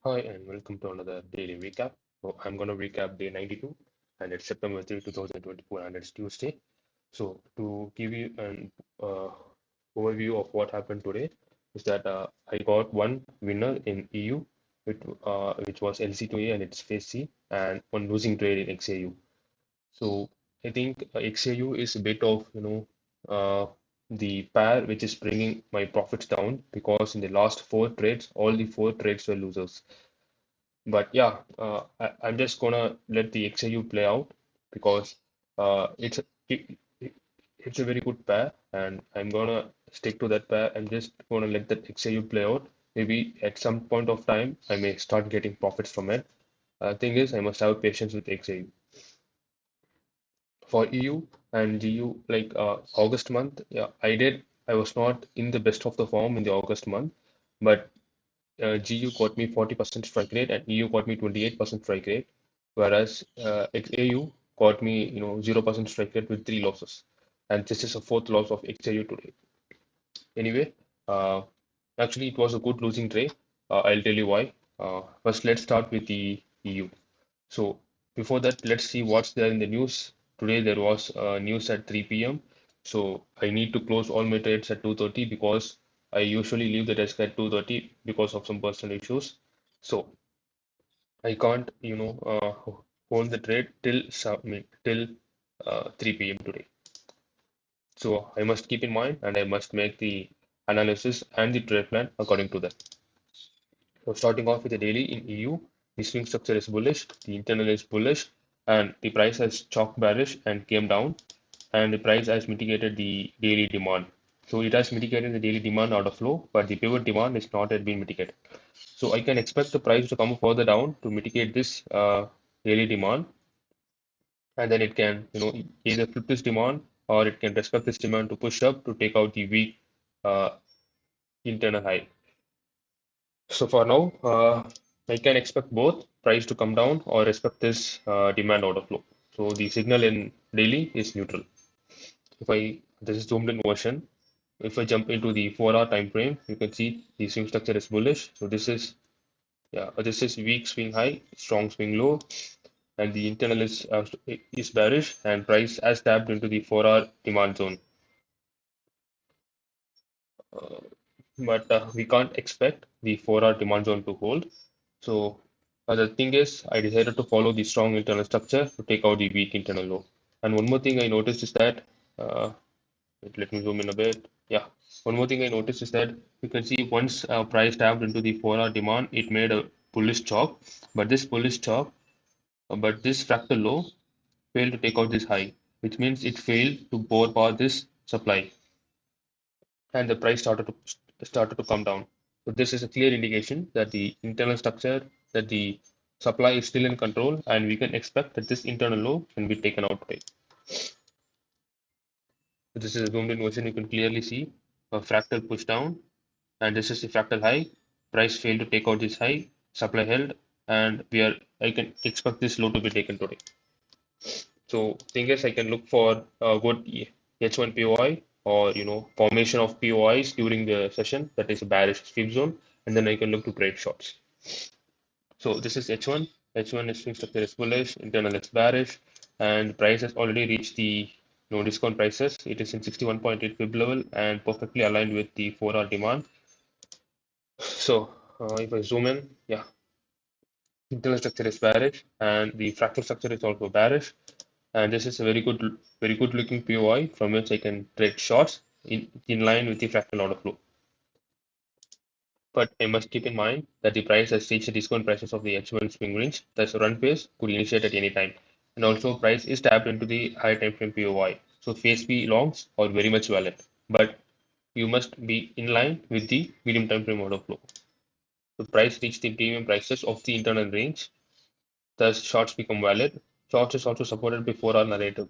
Hi, and welcome to another daily recap. So I'm going to recap day 92, and it's September 3, 2024, and it's Tuesday. So, to give you an uh, overview of what happened today, is that I got one winner in EU, which was LC2A and its phase C, and one losing trade in XAU. So I think XAU is a bit of, the pair which is bringing my profits down because in the last four trades, all the four trades were losers. But yeah, I'm just gonna let the XAU play out because it, it's a very good pair, and I'm gonna stick to that pair. I'm just gonna let that XAU play out. Maybe at some point of time, I may start getting profits from it. Thing is, I must have patience with XAU. For EU and GU, like August month, yeah, I was not in the best of the form in the August month, but GU got me 40% strike rate and EU got me 28% strike rate, whereas XAU got me 0% strike rate with three losses, and this is a fourth loss of XAU today. Anyway, uh, actually it was a good losing trade. I'll tell you why. First, let's start with the EU. So before that, let's see what's there in the news. Today there was news at 3 p.m. So I need to close all my trades at 2:30 because I usually leave the desk at 2:30 because of some personal issues. So I can't, hold the trade till submit till 3 p.m. today. So I must keep in mind and I must make the analysis and the trade plan according to that. So starting off with the daily in EU, the swing structure is bullish, the internal is bullish, and the price has chalked bearish and came down, and the price has mitigated the daily demand. So it has mitigated the daily demand order flow, but the pivot demand is not yet been mitigated. So I can expect the price to come further down to mitigate this daily demand, and then it can, either flip this demand or it can respect this demand to push up to take out the weak uh, internal high. So for now, I can expect both price to come down or respect this demand order flow. So the signal in daily is neutral. This is zoomed in version. If I jump into the 4-hour time frame, you can see the swing structure is bullish. So this is weak swing high, strong swing low, and the internal is bearish, and price has tapped into the 4-hour demand zone. Uh, but we can't expect the 4-hour demand zone to hold. So the thing is, I decided to follow the strong internal structure to take out the weak internal low. And one more thing I noticed is that, uh, let me zoom in a bit. Yeah, one more thing I noticed is that you can see once price tapped into the 4-hour demand, it made a bullish chalk. But this bullish chalk, but this fractal low failed to take out this high, which means it failed to overpower this supply, and the price started to come down. So this is a clear indication that the internal structure, that the supply is still in control, and we can expect that this internal low can be taken out today. So this is a zoomed in version. You can clearly see a fractal push down, and this is the fractal high. Price failed to take out this high, supply held, and I can expect this low to be taken today. So thing is, I can look for a good H1 POI or formation of POIs during the session, that is a bearish sweep zone, and then I can look to trade shorts. So this is H1. H1 is swing structure is bullish, internal is bearish, and price has already reached the discount prices. It is in 61.8 fib level and perfectly aligned with the 4-hour demand. So if I zoom in, yeah, internal structure is bearish and the fractal structure is also bearish. And this is a very good looking POI from which I can trade shorts in line with the fractal order flow. But I must keep in mind that the price has reached the discount prices of the H1 swing range, thus run phase could initiate at any time. And also price is tapped into the high time frame POI. So phase B longs are very much valid. But you must be in line with the medium time frame order flow. The price reached the premium prices of the internal range, thus shorts become valid. Shorts is also supported by 4-hour narrative,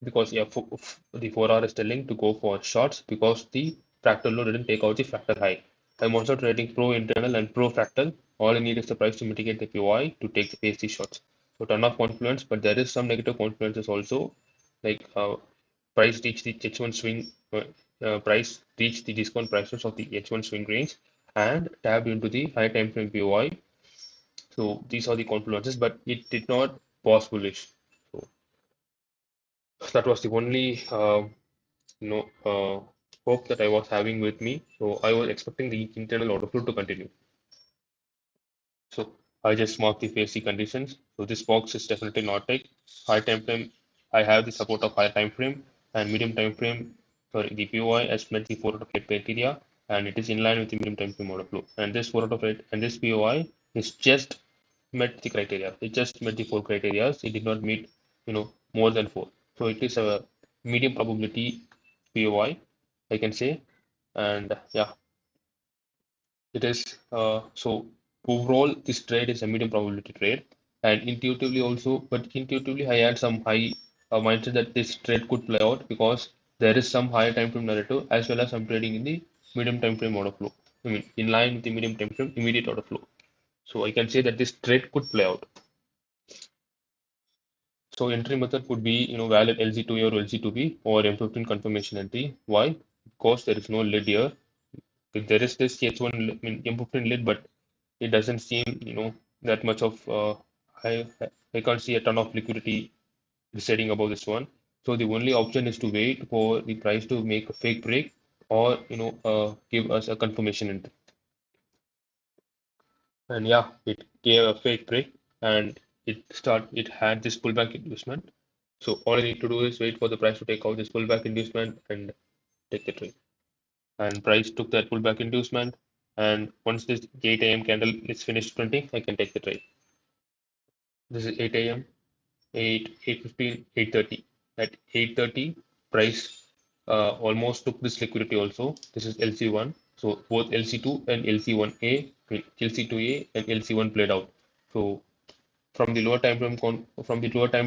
because yeah, the 4-hour is telling to go for shorts because the fractal low didn't take out the fractal high. I'm also trading pro internal and pro fractal. All I need is the price to mitigate the POI to take the pasty shots. So ton of confluence, but there is some negative confluences also, like price reached the H1 swing, price reached the discount prices of the H1 swing range and tapped into the high time frame POI. So these are the confluences, but it did not pause bullish. So that was the only you know hope that I was having with me. So I was expecting the internal order flow to continue. So I just mark the basic conditions. So this box is definitely not take high time frame. I have the support of high time frame and medium time frame. Sorry, the POI has met the 4 out of 8 criteria and it is in line with the medium time frame order flow. And this 4 out of 8 and this POI is just met the criteria. It just met the 4 criteria. It did not meet, more than 4. So it is a medium probability POI, I can say. And yeah, it is so overall this trade is a medium probability trade, and intuitively also, but intuitively I had some high mindset that this trade could play out because there is some higher time frame narrative as well as I'm trading in the medium time frame order flow. I mean, in line with the medium time frame immediate order flow. So I can say that this trade could play out. So entry method could be valid LZ2A or LZ2B or M15 confirmation entry. Why? Because there is no lid here. There is this H1 M15 lid, but it doesn't seem that much of I I can't see a ton of liquidity residing above this one. So the only option is to wait for the price to make a fake break or give us a confirmation entry. And yeah, it gave a fake break and it had this pullback inducement. So all I need to do is wait for the price to take out this pullback inducement and take the trade. And price took that pullback inducement. And once this 8 a.m. candle is finished printing, I can take the trade. This is 8 a.m. 8, 8:15, 8:30. At 8:30, price almost took this liquidity also. This is LC1. So both LC2 and LC1A, LC2A and LC1 played out. So from the lower time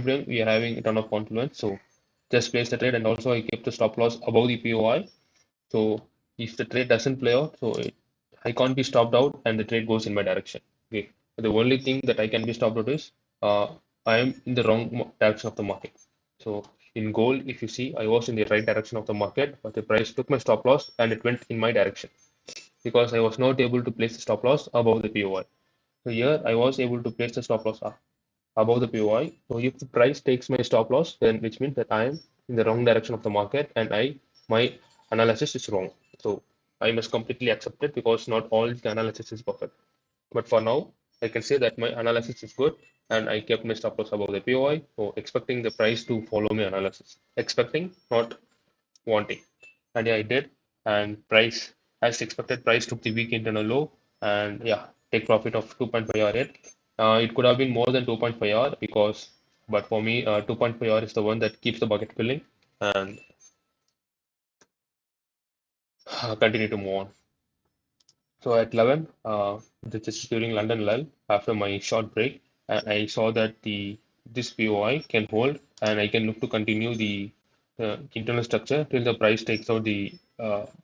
frame, we are having a ton of confluence. So just place the trade, and also I kept the stop loss above the POI. So if the trade doesn't play out, I can't be stopped out and the trade goes in my direction. Okay. The only thing that I can be stopped out is I am in the wrong direction of the market. So in gold, if you see, I was in the right direction of the market, but the price took my stop loss and it went in my direction because I was not able to place the stop loss above the POI. So here I was able to place the stop loss above the POI. So if the price takes my stop loss, then which means that I am in the wrong direction of the market and my analysis is wrong. So I must completely accept it because not all the analysis is perfect. But for now, I can say that my analysis is good and I kept my stop loss above the POI. So expecting the price to follow my analysis. Expecting, not wanting. And yeah, I did. And price, as expected, price took the weak internal low and yeah, take profit of 2.5 hour hit. It could have been more than 2.5 hour because, but for me, 2.5 hour is the one that keeps the bucket filling and continue to move on. So at 11, this is during London lull after my short break, and I saw that this POI can hold, and I can look to continue the internal structure till the price takes out the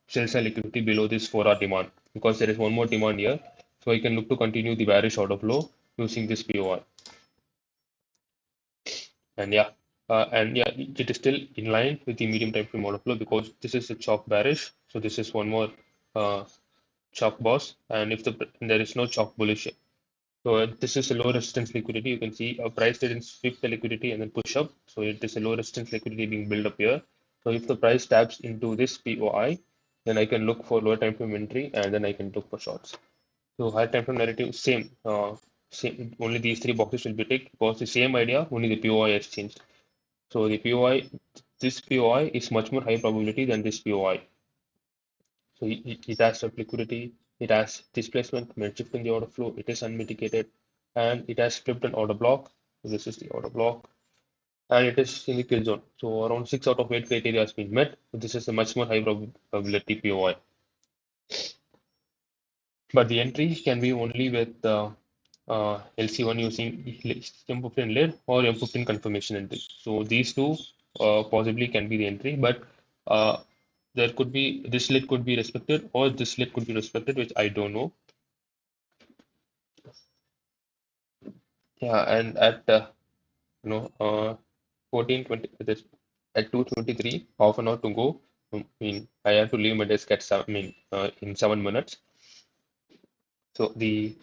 sell side liquidity below this 4-hour demand because there is one more demand here, so I can look to continue the bearish order flow using this POI. And yeah, it is still in line with the medium time frame order flow because this is a chalk bearish, so this is one more. Chalk boss, and if there is no chalk bullish. So this is a low resistance liquidity. You can see a price didn't sweep the liquidity and then push up. So it is a low resistance liquidity being built up here. So if the price taps into this POI, then I can look for lower time frame entry and then I can look for shorts. So higher time frame narrative, same. Same. Only these three boxes will be ticked because the same idea, only the POI has changed. So the POI, this POI is much more high probability than this POI. So it has some liquidity, it has displacement, mid shift in the order flow, it is unmitigated, and it has flipped an order block. So this is the order block, and it is in the kill zone. So around 6 out of 8 criteria has been met. So this is a much more high probability POI. But the entry can be only with LC1 using M15 lid or M15 confirmation entry. So these two possibly can be the entry, but uh, there could be this lid could be respected or this lid could be respected, which I don't know. Yeah, and at 14:20 this at 2:23, half an hour to go. I mean, I have to leave my desk at in 7 minutes. So the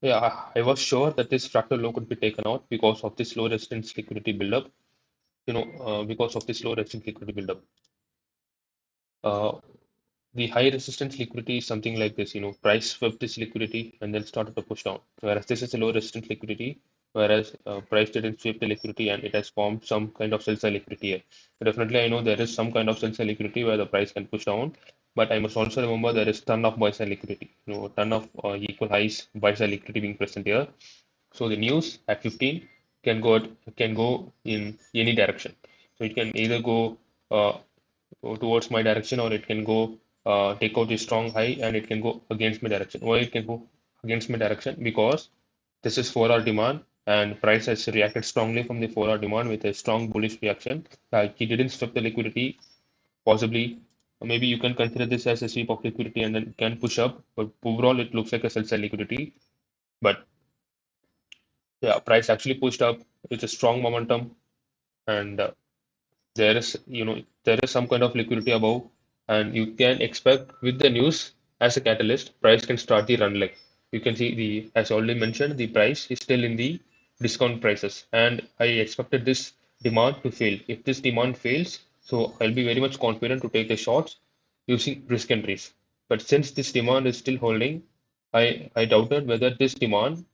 Yeah, I was sure that this fractal low could be taken out because of this low resistance liquidity buildup. Because of this low resistance liquidity buildup. Uh, the high resistance liquidity is something like this, price swept this liquidity and then started to push down. Whereas this is a low resistance liquidity, whereas price didn't sweep the liquidity and it has formed some kind of sell side liquidity here. Definitely, I know there is some kind of sell side liquidity where the price can push down, but I must also remember there is ton of buy side liquidity, ton of equal highs buy side liquidity being present here. So the news at 15 can go in any direction. So it can either go towards my direction or it can go take out a strong high and it can go against my direction. Why it can go against my direction? Because this is 4-hour demand and price has reacted strongly from the 4-hour demand with a strong bullish reaction. Like he didn't strip the liquidity, possibly. Maybe you can consider this as a sweep of liquidity and then can push up, but overall it looks like a sell side liquidity. But yeah, price actually pushed up with a strong momentum and there is some kind of liquidity above and you can expect with the news as a catalyst price can start the run leg. You can see the as already mentioned the price is still in the discount prices and I expected this demand to fail. If this demand fails, so I'll be very much confident to take the shots using risk entries. But since this demand is still holding, I doubted whether this demand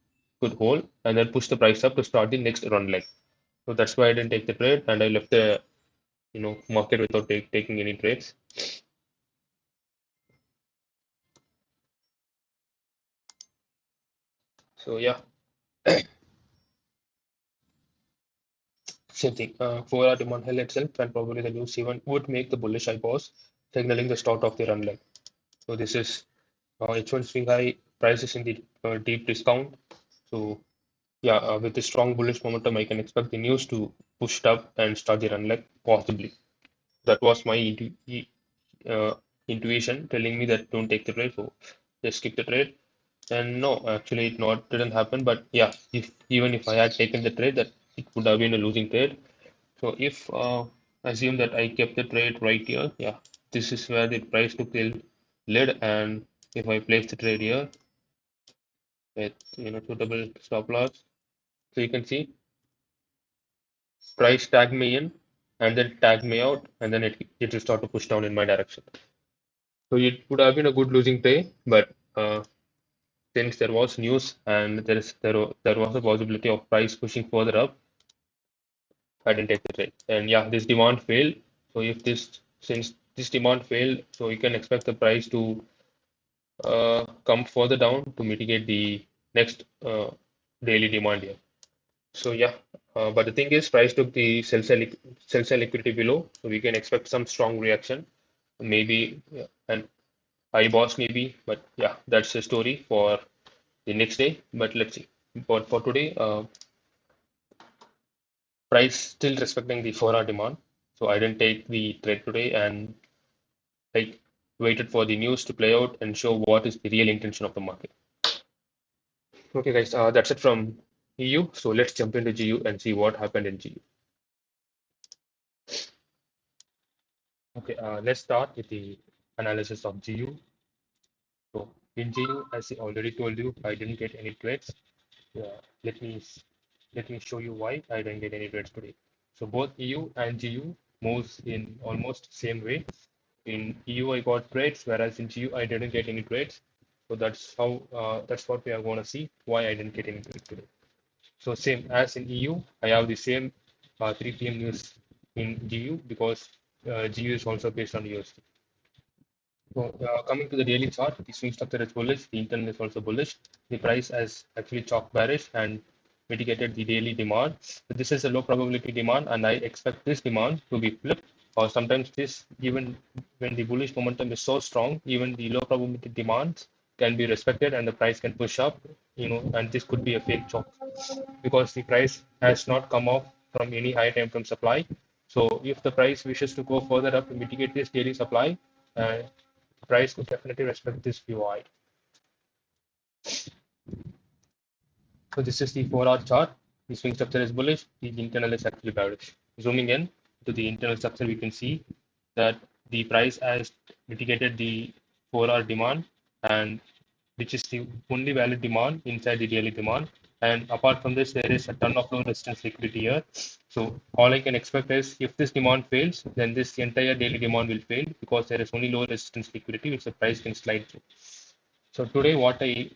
could hold and then push the price up to start the next run leg. So that's why I didn't take the trade and I left the market without taking any trades. So yeah, same thing. 4-hour demand held itself, and probably the news even would make the bullish high pause, signaling the start of the run leg. So this is H1 swing high prices in the deep discount. So yeah, with the strong bullish momentum, I can expect the news to push it up and start the run leg possibly. That was my uh, intuition telling me that don't take the trade, so just skip the trade. And no, actually, it not didn't happen. But yeah, if even if I had taken the trade, that it would have been a losing trade. So if assume that I kept the trade right here, yeah, this is where the price took the lead, and if I place the trade here with suitable stop loss, so you can see price tag me in and then tag me out, and then it will start to push down in my direction. So it would have been a good losing trade, but since there was news and there was a possibility of price pushing further up, I didn't take the trade. And yeah, this demand failed. So if this since this demand failed, so you can expect the price to come further down to mitigate the next daily demand here. So yeah, but the thing is, price took the sell side liquidity below, so we can expect some strong reaction, maybe an high boss maybe, but yeah, that's the story for the next day. But let's see. But for today, price still respecting the 4-hour demand. So I didn't take the trade today and I waited for the news to play out and show what is the real intention of the market. Okay, guys, that's it from EU. So let's jump into GU and see what happened in GU. Okay, let's start with the analysis of GU. So in GU, as I already told you, I didn't get any trades. Uh, let me let me show you why I didn't get any trades today. So both EU and GU moves in almost same way. In EU, I got trades, whereas in GU, I didn't get any trades. So that's what we are going to see why I didn't get any trades today. So same as in EU, I have the same 3 p.m. news in GU because GU is also based on USD. So coming to the daily chart, the swing structure is bullish, the internal is also bullish. The price has actually chalked bearish and mitigated the daily demand. So this is a low probability demand, and I expect this demand to be flipped. Or sometimes this, even when the bullish momentum is so strong, even the low probability demands can be respected, and the price can push up. And this could be a fake chalk because the price has not come off from any high time from supply. So if the price wishes to go further up to mitigate this daily supply, uh, price could definitely respect this UI. So this is the 4-hour chart. The swing structure is bullish. The internal is actually bearish. Zooming in to the internal structure, we can see that the price has mitigated the 4-hour demand and which is the only valid demand inside the daily demand. And apart from this, there is a ton of low resistance liquidity here. So all I can expect is if this demand fails, then this entire daily demand will fail because there is only low resistance liquidity which the price can slide through. So today, what I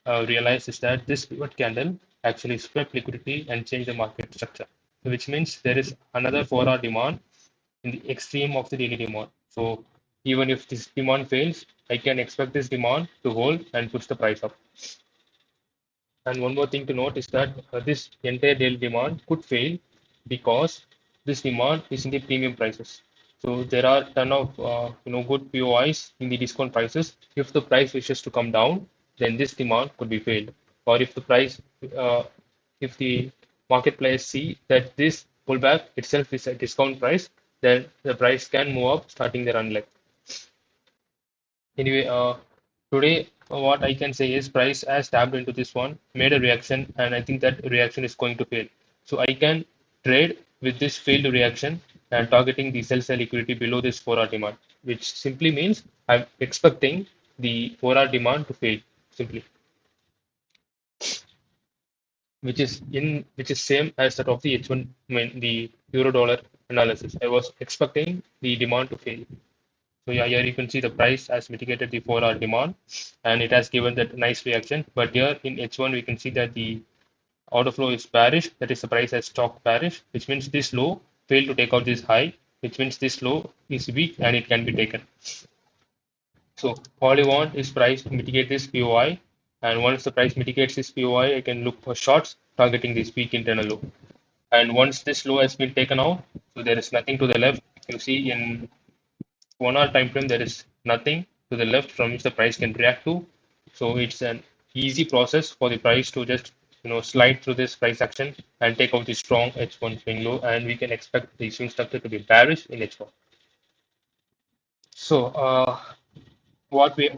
realized is that this pivot candle actually swept liquidity and changed the market structure, which means there is another 4-hour demand in the extreme of the daily demand. So even if this demand fails, I can expect this demand to hold and push the price up. And one more thing to note is that this entire daily demand could fail because this demand is in the premium prices. So there are ton of good POIs in the discount prices. If the price wishes to come down, then this demand could be failed. Or uh, if the market players see that this pullback itself is a discount price, then the price can move up, starting the run leg. Anyway, today what I can say is price has tapped into this one, made a reaction, and I think that reaction is going to fail. So I can trade with this failed reaction and targeting the sell side liquidity below this 4-hour demand, which simply means I'm expecting the 4-hour demand to fail simply, which is same as that of the H1, I mean the euro dollar analysis. I was expecting the demand to fail. So yeah, here you can see the price has mitigated the 4-hour demand and it has given that nice reaction. But here in H1, we can see that the order flow is bearish. That is the price has stock bearish, which means this low failed to take out this high, which means this low is weak and it can be taken. So all I want is price to mitigate this POI. And once the price mitigates this POI, I can look for shorts targeting this weak internal low. And once this low has been taken out, so there is nothing to the left. You see in 1 hour time frame, there is nothing to the left from which the price can react to. So it's an easy process for the price to just slide through this price action and take out the strong H1 swing low, and we can expect the swing structure to be bearish in H1. So what we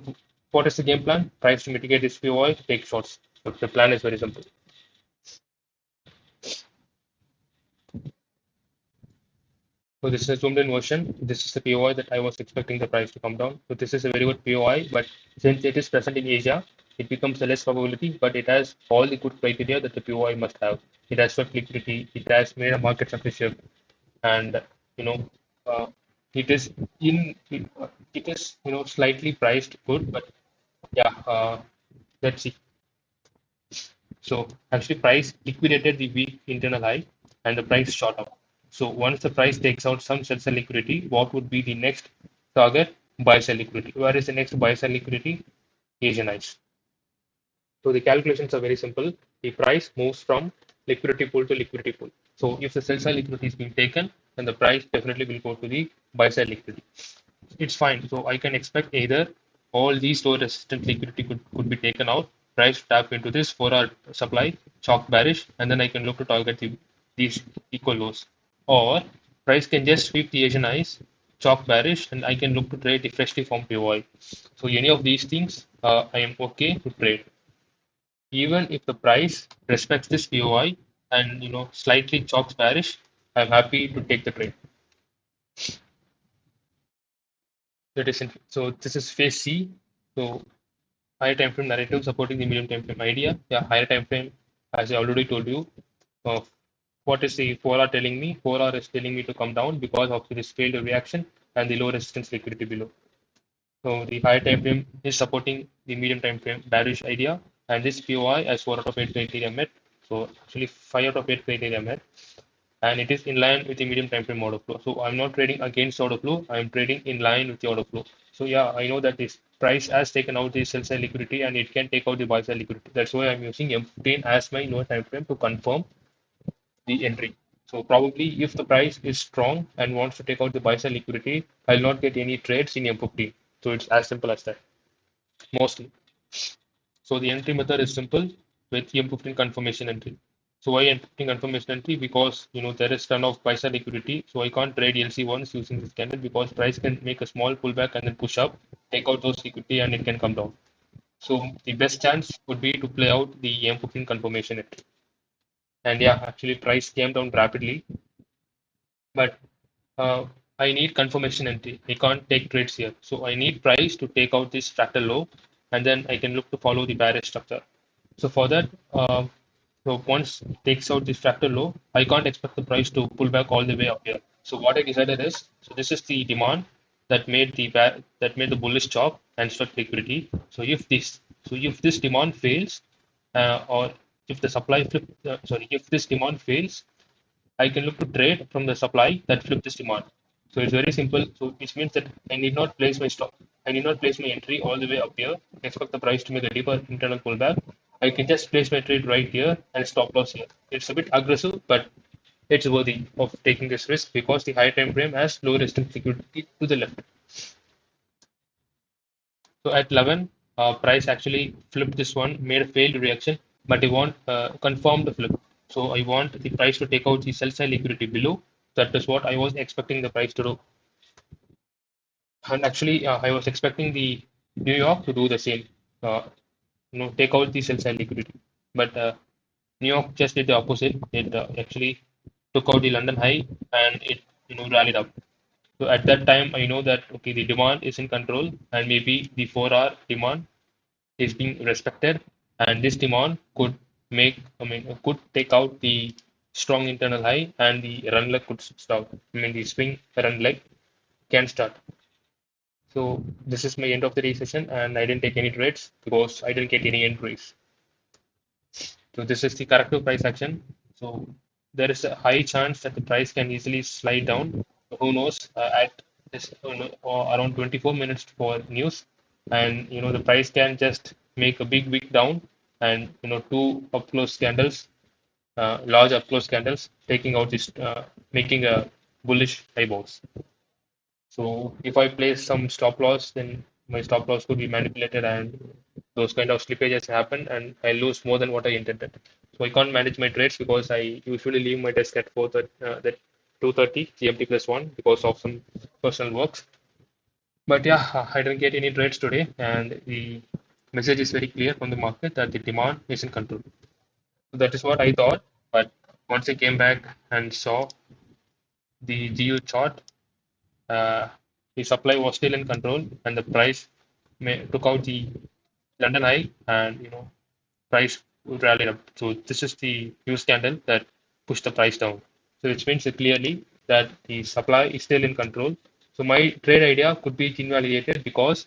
what is the game plan? Price to mitigate this POI, take shorts. So the plan is very simple. So this is a zoomed in version. This is the POI that I was expecting the price to come down. So this is a very good POI, but since it is present in Asia, it becomes a less probability, but it has all the good criteria that the POI must have. It has swept liquidity, it has made a market structure shift, and you know, uh, it is it is slightly priced good, but yeah, let's see. So actually price liquidated the weak internal high and the price shot up. So once the price takes out some sell side liquidity, what would be the next target? Buy sell liquidity. Where is the next buy sell liquidity? Asian eyes. So the calculations are very simple. The price moves from liquidity pool to liquidity pool. So if the sell side liquidity is being taken, then the price definitely will go to the buy side liquidity. It's fine. So I can expect either all these low resistant liquidity could be taken out, price tap into this 4-hour supply, chalk bearish, and then I can look to target these equal lows. Or price can just sweep the Asian eyes, chalk bearish, and I can look to trade the freshly formed POI. So any of these things, I am okay to trade. Even if the price respects this POI and slightly chalks bearish, I'm happy to take the trade. So this is phase C. So higher time frame narrative supporting the medium time frame idea. Yeah, higher time frame, as I already told you. Uh, what is the 4-hour telling me? 4-hour is telling me to come down because of this failed reaction and the low resistance liquidity below. So the higher time frame is supporting the medium time frame bearish idea, and this POI as 4 out of 8 criteria met. So actually 5 out of 8 criteria met, and it is in line with the medium time frame order flow. So I'm not trading against order flow. I'm trading in line with the order flow. So yeah, I know that this price has taken out the sell side liquidity and it can take out the buy side liquidity. That's why I'm using M15 as my lower time frame to confirm the entry. So probably if the price is strong and wants to take out the buy side liquidity, I'll not get any trades in M15. So it's as simple as that, mostly. So the entry method is simple with M15 confirmation entry. So why M15 confirmation entry? Because there is ton of buy side liquidity. So I can't trade LC ones using this candle because price can make a small pullback and then push up, take out those liquidity and it can come down. So the best chance would be to play out the M15 confirmation entry. And yeah, actually price came down rapidly, but uh, I need confirmation entry. I can't take trades here. So I need price to take out this fractal low and then I can look to follow the bearish structure. So for that, so once it takes out this fractal low, I can't expect the price to pull back all the way up here. So what I decided is, so this is the demand that made the bullish chop and struck liquidity. So if this demand fails, or if the supply flip, if this demand fails, I can look to trade from the supply that flip this demand. So it's very simple. So which means that I need not place my stop. I need not place my entry all the way up here. Expect the price to make a deeper internal pullback. I can just place my trade right here and stop loss here. It's a bit aggressive, but it's worthy of taking this risk because the high time frame has low resistance liquidity to the left. So at 11, price actually flipped this one, made a failed reaction, but I want confirm the flip. So I want the price to take out the sell side liquidity below. That is what I was expecting the price to do. And actually, I was expecting the New York to do the same. Uh, take out the sell side liquidity. But New York just did the opposite. It actually took out the London high and it rallied up. So at that time, I know that okay, the demand is in control, and maybe the 4-hour demand is being respected, and this demand could take out the strong internal high, and the run leg could start. The swing run leg can start. So this is my end of the day session, and I didn't take any trades because I didn't get any entries. So this is the corrective price action. So there is a high chance that the price can easily slide down. Who knows? At this around 24 minutes for news, and the price can just make a big wick down, and two up close candles, large up close candles, taking out this, making a bullish high bounce. So if I place some stop loss, then my stop loss could be manipulated and those kind of slippages happen and I lose more than what I intended. So I can't manage my trades because I usually leave my desk at 4:30, that 2:30 GMT plus one because of some personal works. But yeah, I didn't get any trades today and the message is very clear from the market that the demand is in control. So that is what I thought. But once I came back and saw the GU chart, uh, the supply was still in control and the price took out the London high and price rallied up. So this is the news candle that pushed the price down. So which means clearly that the supply is still in control. So my trade idea could be invalidated because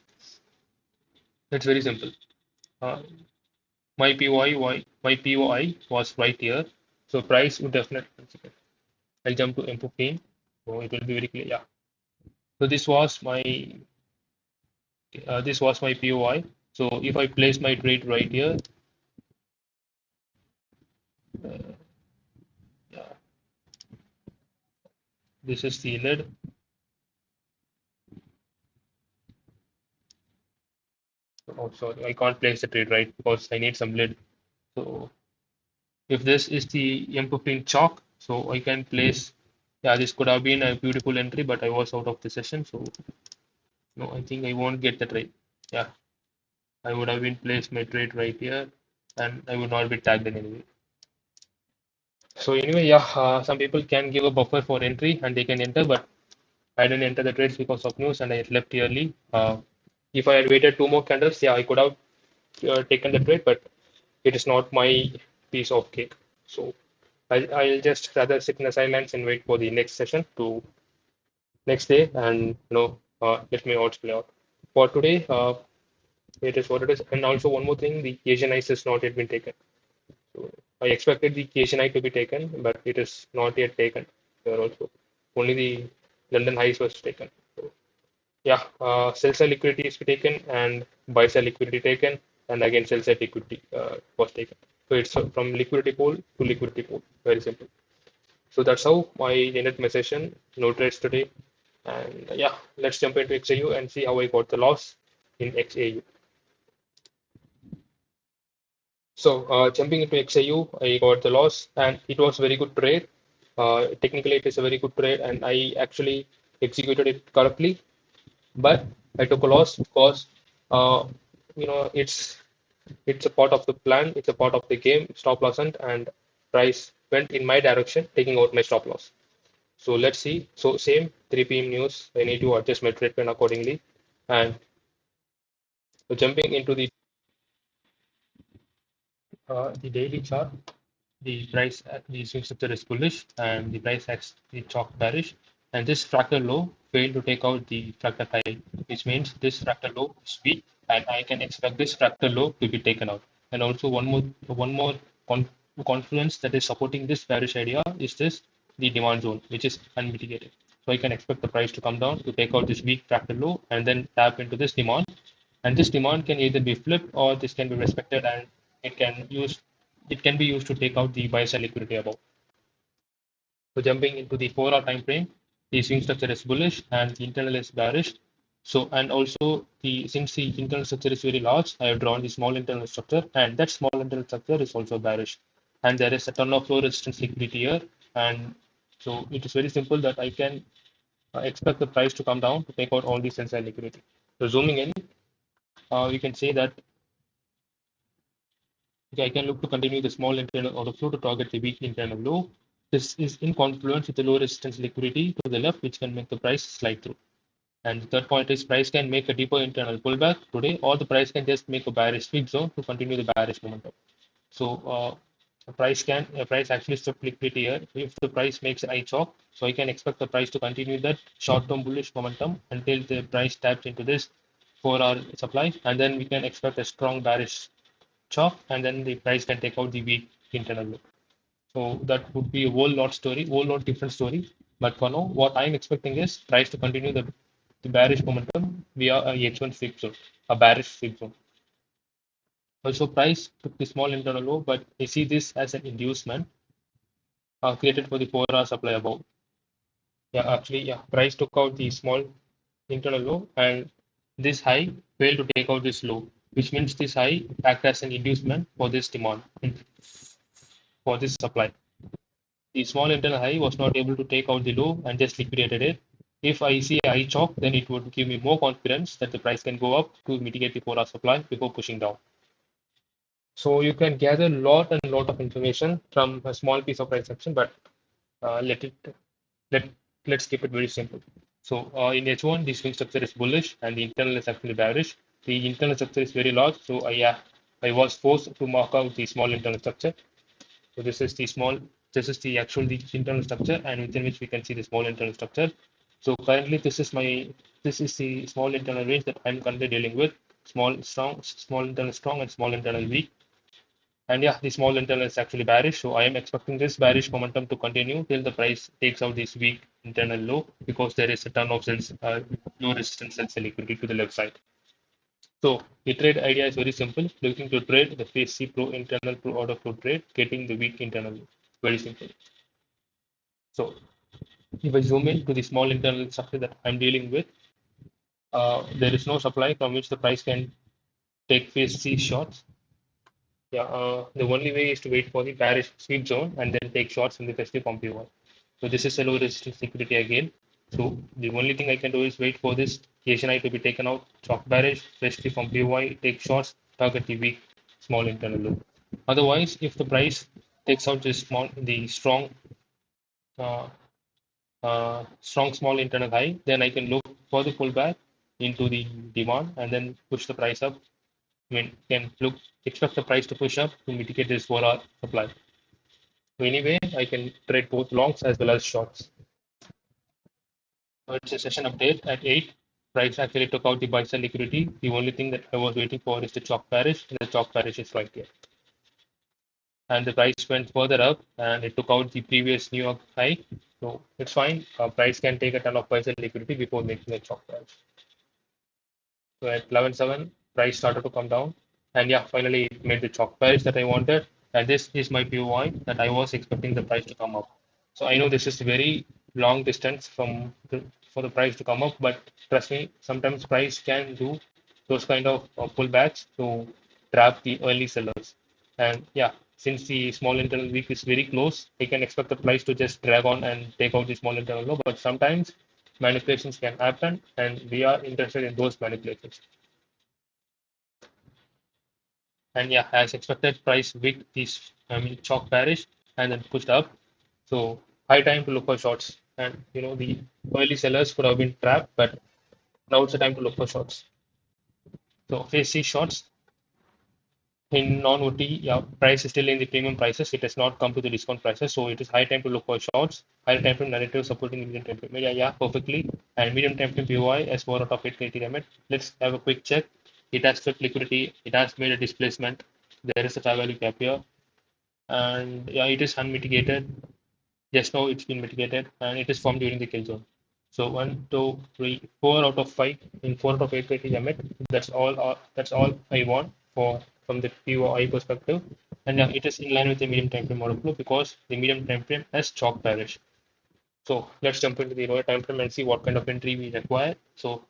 it's very simple. Uh, my POI was right here. So price would definitely. I'll jump to M15. So it will be very clear. Yeah. So this was my POI. So if I place my trade right here, yeah, this is the lid. Oh, sorry, I can't place the trade right because I need some lid. So if this is the M15 chalk, so I can place. Yeah, this could have been a beautiful entry, but I was out of the session, so no, I think I won't get the trade. Yeah, I would have been placed my trade right here, and I would not be tagged in any way. So anyway, yeah, some people can give a buffer for entry and they can enter, but I didn't enter the trades because of news and I left early. If I had waited two more candles, yeah, I could have taken the trade, but it is not my piece of cake. So I'll just rather sit in the sidelines and wait for the next session to next day and let my odds play out. For today, it is what it is. And also one more thing, the Asian ice has not yet been taken. So I expected the Asian ice to be taken, but it is not yet taken here also. Only the London highs was taken. So yeah, sell side liquidity is taken and buy side liquidity taken, and again sell side liquidity was taken. So it's from liquidity pool to liquidity pool. Very simple. So that's how I ended my session. No trades today. And yeah, let's jump into XAU and see how I got the loss in XAU. So jumping into XAU, I got the loss, and it was very good trade. Technically, it is a very good trade, and I actually executed it correctly. But I took a loss because uh, it's a part of the plan, it's a part of the game. Stop loss and price went in my direction, taking out my stop loss. So let's see. So same 3 p.m. news. I need to adjust my trade plan accordingly, and So jumping into the daily chart, the swing structure is bullish and the price acts the chalk bearish. And this fractal low failed to take out the fractal high, which means this fractal low is weak, and I can expect this fractal low to be taken out. And also one more con confluence that is supporting this bearish idea is this the demand zone, which is unmitigated. So I can expect the price to come down to take out this weak fractal low and then tap into this demand, and this demand can either be flipped or this can be respected, and it can use it can be used to take out the buy side liquidity above. So jumping into the 4 hour time frame, the swing structure is bullish and the internal is bearish. So and also the since the internal structure is very large, I have drawn the small internal structure, and that small internal structure is also bearish. And there is a ton of low resistance liquidity here, and so it is very simple that I can expect the price to come down to take out all these sell liquidity. So zooming in, we can say that okay, I can look to continue the small internal order flow to target the weak internal low. This is in confluence with the low resistance liquidity to the left, which can make the price slide through. And the third point is price can make a deeper internal pullback today, or the price can just make a bearish sweep zone to continue the bearish momentum. So a price actually strip liquidity here. If the price makes I chop, so I can expect the price to continue that short-term bullish momentum until the price taps into this 4 hour supply, and then we can expect a strong bearish chop, and then the price can take out the weak internal low. So that would be a whole lot different story. But for now, what I'm expecting is price to continue the bearish momentum via a H1 sweep zone, a bearish sweep zone. Also, price took the small internal low, but I see this as an inducement created for the 4 hour supply above. Yeah, actually, yeah, price took out the small internal low, and this high failed to take out this low, which means this high act as an inducement for this demand, for this supply. The small internal high was not able to take out the low and just liquidated it. If I see a high chop, then it would give me more confidence that the price can go up to mitigate the 4 hour supply before pushing down. So you can gather lot of information from a small piece of price action, but let it let let's keep it very simple. So in H1, the swing structure is bullish and the internal is actually bearish. The internal structure is very large, so I was forced to mark out the small internal structure. So this is the actual the internal structure, and within which we can see the small internal structure. So currently, this is the small internal range that I'm currently dealing with. Small internal strong, and small internal weak. And yeah, the small internal is actually bearish. So I am expecting this bearish momentum to continue till the price takes out this weak internal low, because there is a ton of low resistance cells liquidity to the left side. So the trade idea is very simple. Looking to trade the phase C pro internal pro order flow trade, getting the weak internal. Very simple. So if I zoom in to the small internal structure that I'm dealing with, there is no supply from which the price can take phase C shots. Yeah, the only way is to wait for the bearish sweep zone and then take shots in the festive pump one. So this is a low resistance liquidity again. So the only thing I can do is wait for this Asian eye to be taken out, chalk bearish, festive from PY, take shots, target the weak small internal low. Otherwise, if the price takes out the uh, strong small internal high, then I can look for the pullback into the demand and then push the price up. I mean, can look expect the price to push up to mitigate this 4 hour supply. So anyway, I can trade both longs as well as shorts. So it's a session update at 8. Price actually took out the buy side liquidity. The only thing that I was waiting for is the chalk bearish, and the chalk bearish is right here. And the price went further up and it took out the previous New York high. So it's fine. Price can take a ton of buy side liquidity before making a chalk bearish. So at 11.7, price started to come down. And yeah, finally it made the chalk bearish that I wanted. And this is my POI that I was expecting the price to come up. So I know this is very long distance for the price to come up, but trust me, sometimes price can do those kind of pullbacks to trap the early sellers. And yeah, since the small internal week is very close, I can expect the price to just drag on and take out the small internal low. But sometimes manipulations can happen, and we are interested in those manipulations. And yeah, as expected, price wick is chalk bearish and then pushed up. So high time to look for shorts. And the early sellers could have been trapped, but now it's the time to look for shorts. So if you see shorts in non-OT, yeah, price is still in the premium prices. It has not come to the discount prices. So it is high time to look for shorts, high time to narrative supporting medium time frame. Yeah, yeah, perfectly. And medium time frame POI as 4 out of 8 KT limit. Let's have a quick check. It has flipped liquidity. It has made a displacement. There is a fair value gap here. And yeah, it is unmitigated. Just now it's been mitigated and it is formed during the kill zone. So one, two, three, 4 out of 5 in 4 out of 8 KT limit. That's all. That's all I want for from the POI perspective. And it is in line with the medium time frame model flow because the medium time frame has chalk bearish. So let's jump into the lower time frame and see what kind of entry we require. So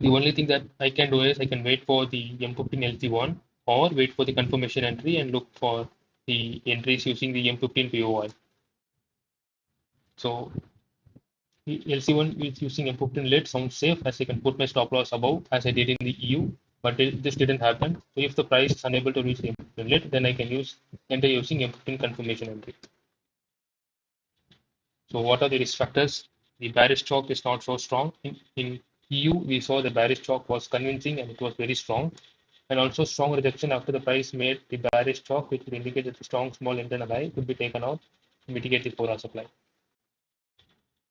the only thing that I can do is I can wait for the M15 LC1 or wait for the confirmation entry and look for the entries using the M15 POI. So LC1 with using M15 lid sounds safe as I can put my stop loss above as I did in the EU, but this didn't happen. So if the price is unable to reach the M15 lid, then I can enter using M15 confirmation entry. So what are the risk factors? The bearish chalk is not so strong. In EU, we saw the bearish chalk was convincing and it was very strong. And also strong rejection after the price made the bearish chalk, which would indicate that the strong small internal high could be taken out to mitigate the 4-hour supply.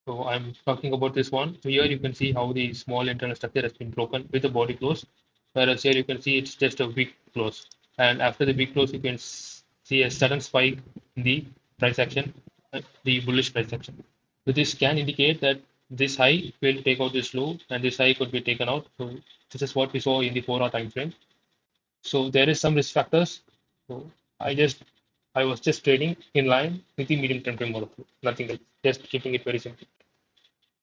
So I'm talking about this one. So here you can see how the small internal structure has been broken with the body close. Whereas here you can see it's just a weak close. And after the weak close, you can see a sudden spike in the price action, the bullish price action. So this can indicate that this high will take out this low and this high could be taken out. So this is what we saw in the 4-hour time frame. So there is some risk factors. So I was just trading in line with the medium term frame model, nothing else. Just keeping it very simple.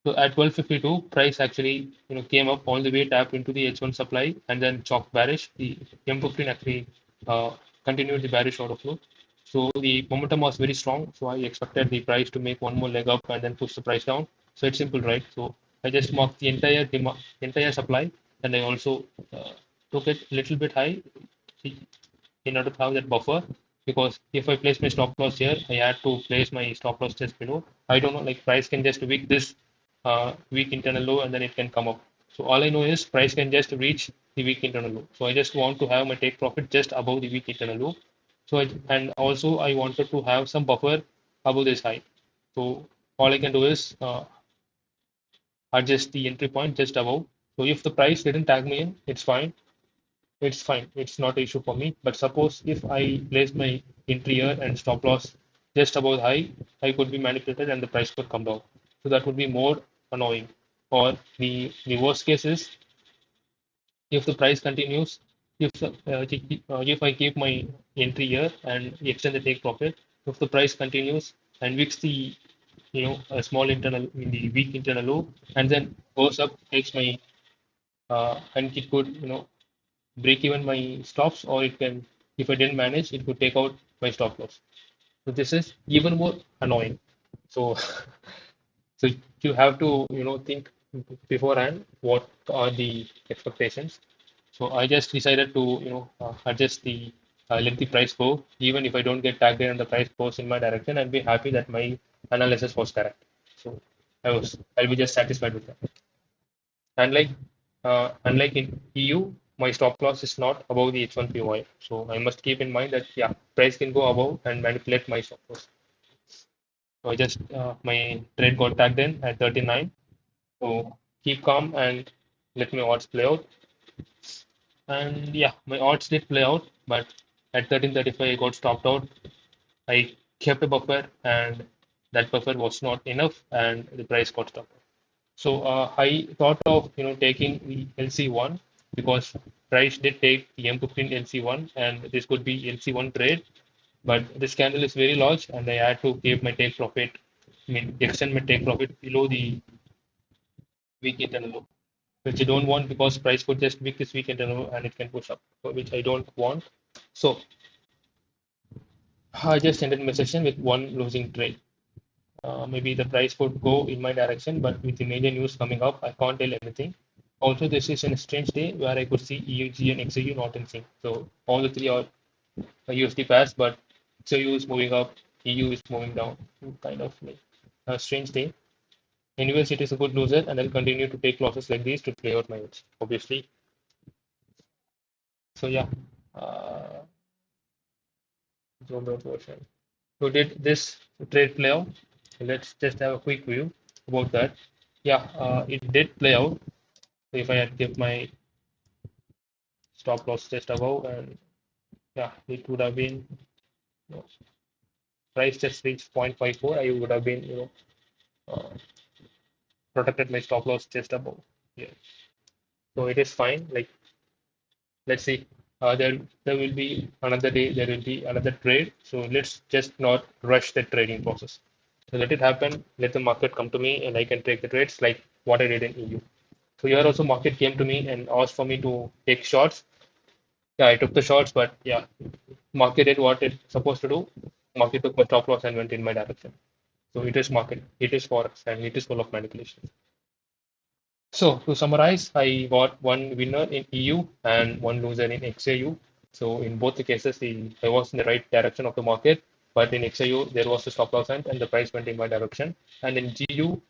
So at 1252, price actually came up all the way, tapped into the H1 supply, and then chalk bearish. The M15 actually uh, continued the bearish order flow. So the momentum was very strong. So I expected the price to make one more leg up and then push the price down. So it's simple, right? So I just marked the entire supply, and I also took it a little bit high in order to have that buffer. Because if I place my stop loss here, I had to place my stop loss just below. I don't know, like price can just weak this weak internal low and then it can come up. So all I know is price can just reach the weak internal low. So I just want to have my take profit just above the weak internal low. So and also I wanted to have some buffer above this high. So all I can do is adjust the entry point just above. So if the price didn't tag me in, it's fine. It's fine. It's not an issue for me. But suppose if I place my entry here and stop loss just above high, I could be manipulated and the price could come down. So that would be more annoying. Or the worst case is if the price continues, if I keep my entry here and extend the take profit, if the price continues and weaks the a small internal in the weak internal low and then goes up, takes my and it could break even my stops, or it can, if I didn't manage, it could take out my stop loss. So this is even more annoying. So so you have to think beforehand what are the expectations. So I just decided to adjust the let the price go. Even if I don't get tagged in and the price goes in my direction, I'll be happy that my analysis was correct. So I'll be just satisfied with that. Unlike in EU, my stop loss is not above the H1 POI. So I must keep in mind that yeah, price can go above and manipulate my stop loss. So I just my trade got tagged in at 39. So keep calm and let my odds play out. And yeah, my odds did play out, but at 13:35 I got stopped out. I kept a buffer, and that buffer was not enough, and the price got stopped. So I thought of taking the LC1 because price did take the M15 LC1 and this could be LC1 trade, but this candle is very large and I had to keep my take profit. I mean extend my take profit below the weak internal low, which I don't want because price could just weak this weak internal low and it can push up, which I don't want. So I just ended my session with one losing trade. Maybe the price could go in my direction, but with the major news coming up, I can't tell anything. Also, this is a strange day where I could see EUG and XAU not in sync. So all the three are USD pairs, but XAU is moving up, EU is moving down. Kind of like a strange day. Anyways, it is a good loser, and I'll continue to take losses like these to play out my odds. Obviously, So yeah, uh, zoomed out version. So did this trade play out? Let's just have a quick view about that. Yeah, it did play out. So if I had kept my stop loss just above, and yeah, it would have been, you know, price just reached 0.54. I would have been, protected my stop loss just above. Yeah, so it is fine. Like, let's see. There will be another day. There will be another trade. So let's just not rush the trading process. So let it happen. Let the market come to me, and I can take the trades like what I did in EU. So here also market came to me and asked for me to take shots. Yeah, I took the shots, but yeah, market did what it's supposed to do. Market took my stop loss and went in my direction. So it is market. It is forex, and it is full of manipulation. So to summarize, I got one winner in EU and one loser in XAU. So in both the cases, I was in the right direction of the market, but in XAU there was a stop loss and the price went in my direction. And in GU,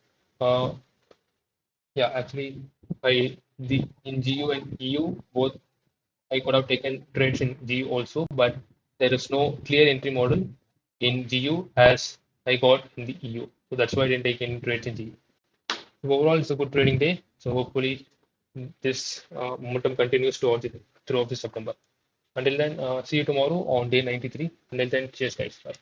uh, yeah, actually, I the in GU and EU both I could have taken trades in GU also, but there is no clear entry model in GU as I got in the EU. So that's why I didn't take any trades in GU. So overall, it's a good trading day. So hopefully this momentum continues throughout the September. Until then, see you tomorrow on day 93. Until then, cheers, guys. Bye.